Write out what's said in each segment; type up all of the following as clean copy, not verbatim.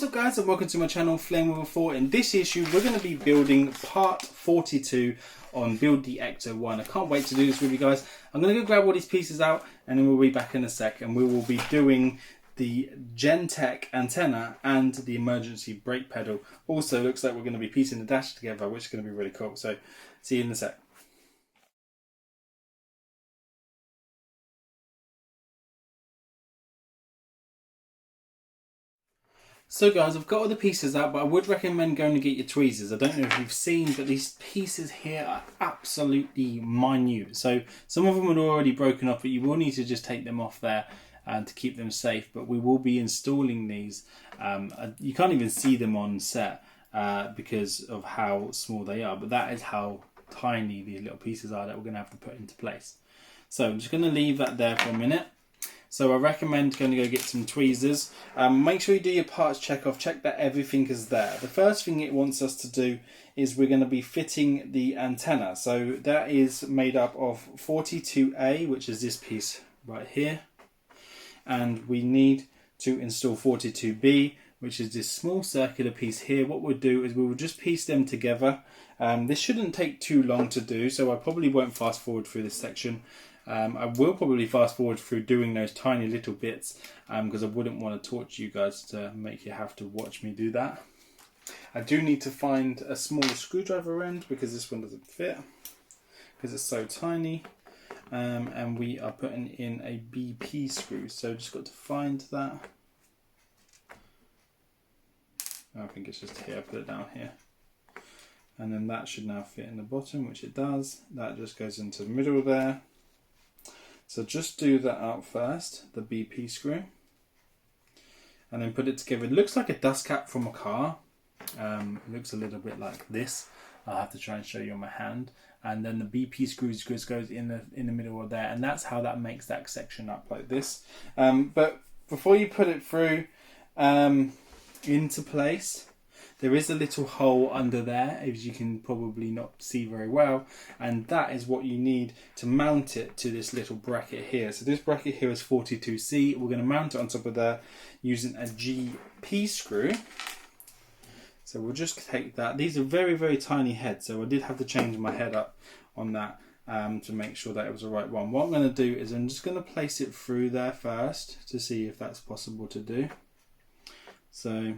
What's up guys, and welcome to my channel Flame with a 4. In this issue we're going to be building part 42 on Build the Ecto-1. I can't wait to do this with you guys. I'm going to go grab all these pieces out and then we'll be back in a sec, and we will be doing the Gentec antenna and the emergency brake pedal. Also looks like we're going to be piecing the dash together, which is going to be really cool. So see you in a sec. So guys, I've got all the pieces out, but I would recommend going to get your tweezers. I don't know if you've seen, but these pieces here are absolutely minute. So some of them are already broken off, but you will need to just take them off there and to keep them safe. But we will be installing these. You can't even see them on set because of how small they are, but that is how tiny these little pieces are that we're going to have to put into place. So I'm just going to leave that there for a minute. So I recommend going to go get some tweezers. Make sure you do your parts check off, check that everything is there. The first thing it wants us to do is we're going to be fitting the antenna. So that is made up of 42A, which is this piece right here. And we need to install 42B, which is this small circular piece here. What we'll do is we will just piece them together. This shouldn't take too long to do, so I probably won't fast forward through this section. I will probably fast forward through doing those tiny little bits because I wouldn't want to torture you guys to make you have to watch me do that. I do need to find a smaller screwdriver end because this one doesn't fit because it's so tiny, and we are putting in a BP screw, so just got to find that. I think it's just here, put it down here. And then that should now fit in the bottom, which it does. That just goes into the middle there. So just do that out first, the BP screw, and then put it together. It looks like a dust cap from a car. It looks a little bit like this. I'll have to try and show you on my hand. And then the BP screw just goes in the middle of there, and that's how that makes that section up like this. But before you put it through into place, there is a little hole under there, as you can probably not see very well, and that is what you need to mount it to this little bracket here. So this bracket here is 42C. We're going to mount it on top of there using a GP screw. So we'll just take that. These are very, very tiny heads, so I did have to change my head up on that to make sure that it was the right one. What I'm going to do is I'm just going to place it through there first to see if that's possible to do. So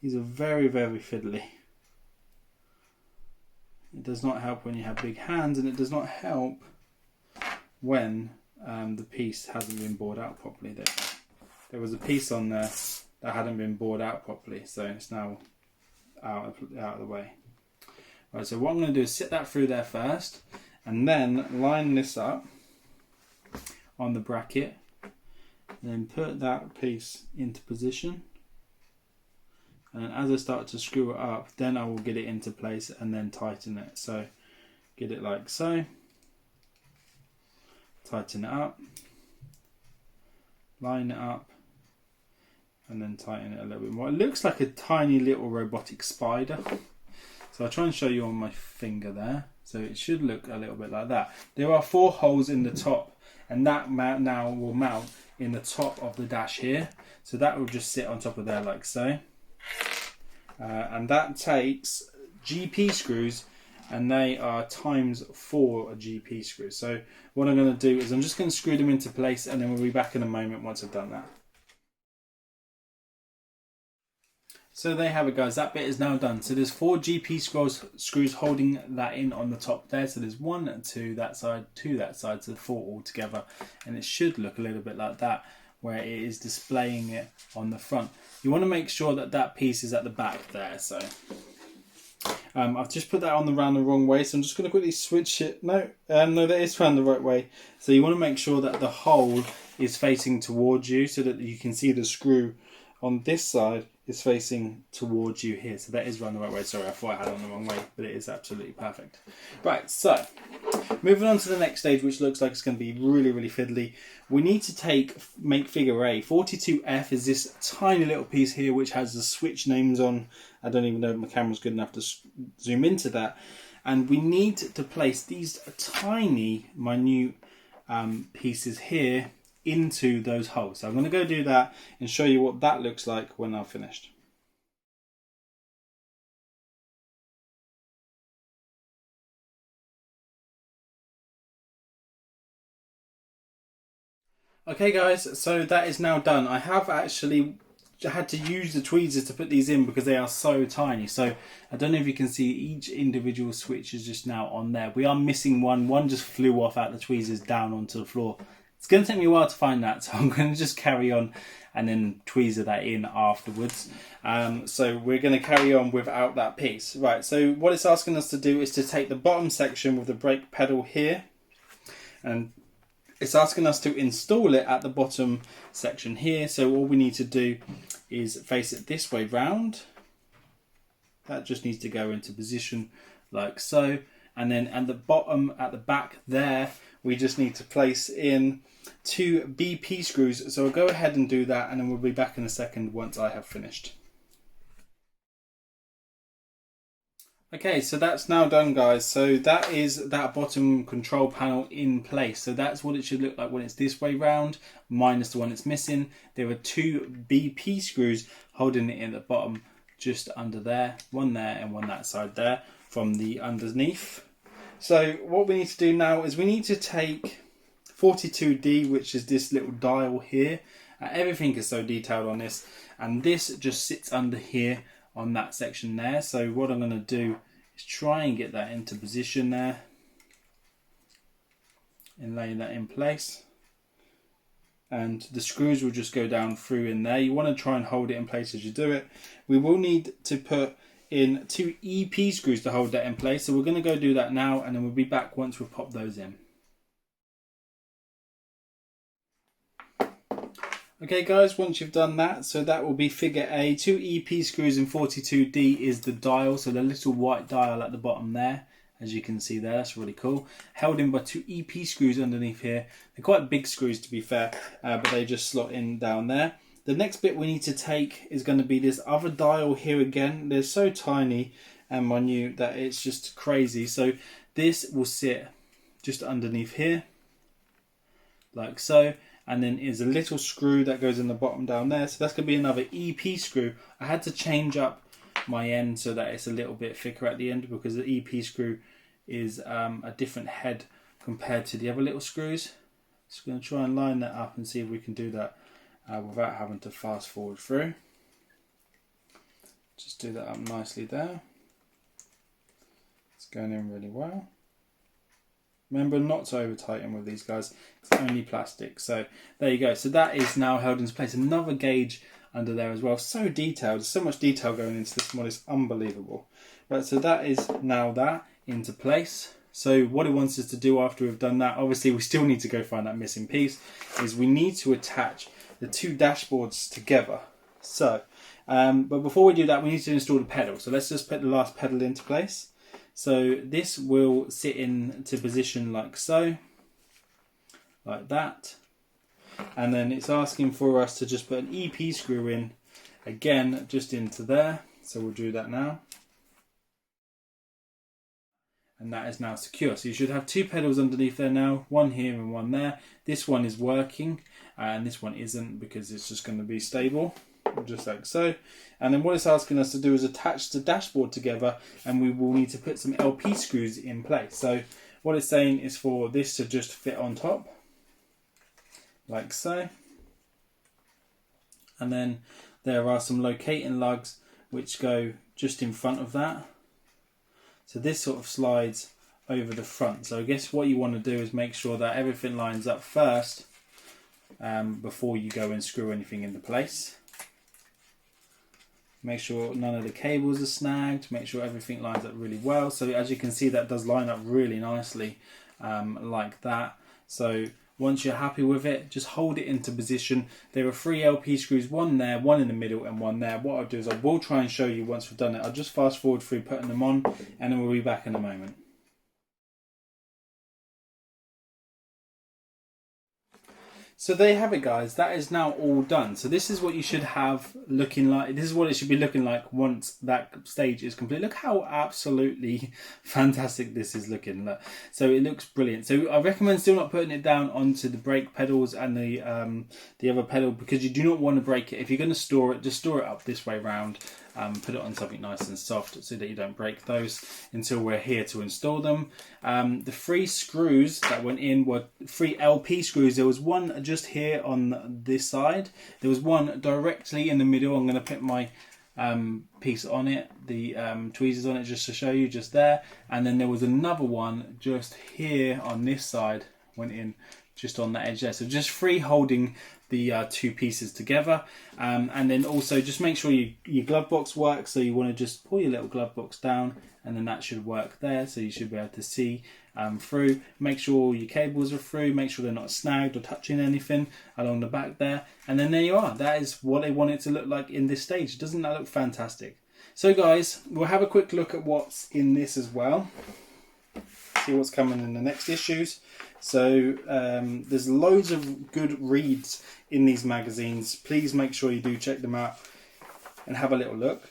these are very, very fiddly. It does not help when you have big hands, and it does not help when the piece hasn't been bored out properly. There was a piece on there that hadn't been bored out properly, so it's now out of the way. Right, so what I'm going to do is sit that through there first, and then line this up on the bracket, and then put that piece into position. And as I start to screw it up, then I will get it into place and then tighten it. So get it like so, tighten it up, line it up, and then tighten it a little bit more. It looks like a tiny little robotic spider. So I'll try and show you on my finger there. So it should look a little bit like that. There are 4 holes in the top, and that now will mount in the top of the dash here. So that will just sit on top of there like so. And that takes GP screws, and they are times 4 GP screws. So what I'm going to do is I'm just going to screw them into place, and then we'll be back in a moment once I've done that. So there you have it guys, that bit is now done. So there's 4 GP screws holding that in on the top there. So there's 1 to that side, 2 that side, so 4 all together. And it should look a little bit like that, where it is displaying it on the front. You want to make sure that that piece is at the back there. So I've just put that on around the wrong way, so I'm just going to quickly switch it. No, that is around the right way. So you want to make sure that the hole is facing towards you so that you can see the screw on this side is facing towards you here. So that is around the right way. Sorry, I thought I had it on the wrong way, but it is absolutely perfect. Right, so moving on to the next stage, which looks like it's going to be really, really fiddly. We need to make figure A. 42F is this tiny little piece here which has the switch names on. I don't even know if my camera's good enough to zoom into that. And we need to place these tiny, minute pieces here into those holes. So I'm going to go do that and show you what that looks like when I've finished. Okay guys, so that is now done. I have actually had to use the tweezers to put these in because they are so tiny. So I don't know if you can see each individual switch is just now on there. We are missing one. One just flew off out the tweezers down onto the floor. It's going to take me a while to find that, so I'm going to just carry on and then tweezer that in afterwards. So we're going to carry on without that piece. Right, so what it's asking us to do is to take the bottom section with the brake pedal here, and it's asking us to install it at the bottom section here. So all we need to do is face it this way round. That just needs to go into position like so. And then at the bottom, at the back there, we just need to place in 2 BP screws. So we'll go ahead and do that, and then we'll be back in a second once I have finished. Okay, so that's now done, guys. So that is that bottom control panel in place. So that's what it should look like when it's this way round, minus the one it's missing. There are 2 BP screws holding it in the bottom, just under there, one there and one that side there from the underneath. So what we need to do now is we need to take 42D, which is this little dial here. Everything is so detailed on this, and this just sits under here on that section there. So what I'm going to do is try and get that into position there and lay that in place, and the screws will just go down through in there. You want to try and hold it in place as you do it. We will need to put in 2 EP screws to hold that in place, so we're going to go do that now, and then we'll be back once we've popped those in. Okay guys, once you've done that, so that will be figure A. 2 EP screws in 42D is the dial, so the little white dial at the bottom there, as you can see there, that's really cool. Held in by 2 EP screws underneath here. They're quite big screws to be fair, but they just slot in down there. The next bit we need to take is going to be this other dial here again. They're so tiny and minute that it's just crazy. So this will sit just underneath here, like so. And then is a little screw that goes in the bottom down there. So that's going to be another EP screw. I had to change up my end so that it's a little bit thicker at the end, because the EP screw is a different head compared to the other little screws. So I'm going to try and line that up and see if we can do that without having to fast forward through. Just do that up nicely there. It's going in really well. Remember not to over tighten with these guys, it's only plastic. So there you go, so that is now held into place. Another gauge under there as well, so detailed, so much detail going into this one, it's unbelievable. Right, so that is now that into place. So what it wants us to do after we've done that, obviously we still need to go find that missing piece, is we need to attach the 2 dashboards together. So, but before we do that, we need to install the pedal. So let's just put the last pedal into place. So this will sit into position like so, like that. And then it's asking for us to just put an EP screw in, again, just into there. So we'll do that now. And that is now secure. So you should have 2 pedals underneath there now, one here and one there. This one is working and this one isn't, because it's just going to be stable, just like so. And then what it's asking us to do is attach the dashboard together, and we will need to put some LP screws in place. So what it's saying is for this to just fit on top, like so. And then there are some locating lugs which go just in front of that. So this sort of slides over the front. So I guess what you want to do is make sure that everything lines up first before you go and screw anything into place. Make sure none of the cables are snagged, make sure everything lines up really well. So as you can see, that does line up really nicely like that. So once you're happy with it, just hold it into position. There are 3 LP screws, one there, one in the middle and one there. What I'll do is I will try and show you once we've done it. I'll just fast forward through putting them on, and then we'll be back in a moment. So there you have it, guys. That is now all done. So this is what you should have looking like. This is what it should be looking like once that stage is complete. Look how absolutely fantastic this is looking. Look. So it looks brilliant. So I recommend still not putting it down onto the brake pedals and the other pedal, because you do not want to break it. If you're going to store it, just store it up this way round. Put it on something nice and soft so that you don't break those until we're here to install them. The 3 screws that went in were 3 LP screws. There was one just here on this side. There was one directly in the middle. I'm going to put my piece on it, the tweezers on it, just to show you, just there. And then there was another one just here on this side, went in just on that edge there. So just 3 holding the 2 pieces together, and then also just make sure your glove box works. So you want to just pull your little glove box down, and then that should work there, so you should be able to see through. Make sure all your cables are through, make sure they're not snagged or touching anything along the back there, and then there you are. That is what I want it to look like in this stage. Doesn't that look fantastic? So guys, we'll have a quick look at what's in this as well, see what's coming in the next issues. So there's loads of good reads in these magazines. Please make sure you do check them out and have a little look.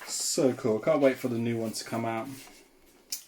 So cool. Can't wait for the new one to come out.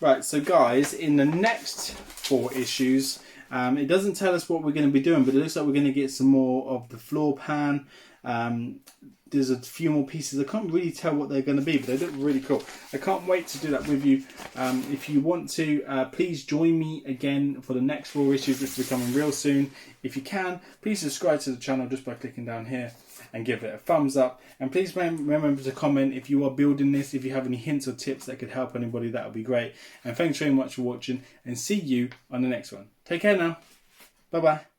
Right, so guys, in the next 4 issues, it doesn't tell us what we're going to be doing, but it looks like we're going to get some more of the floor pan. There's a few more pieces. I can't really tell what they're going to be, but they look really cool. I can't wait to do that with you. If you want to, please join me again for the next 4 issues, which will be coming real soon. If you can, please subscribe to the channel just by clicking down here and give it a thumbs up. And please remember to comment if you are building this. If you have any hints or tips that could help anybody, that would be great. And thanks very much for watching, and see you on the next one. Take care now. Bye-bye.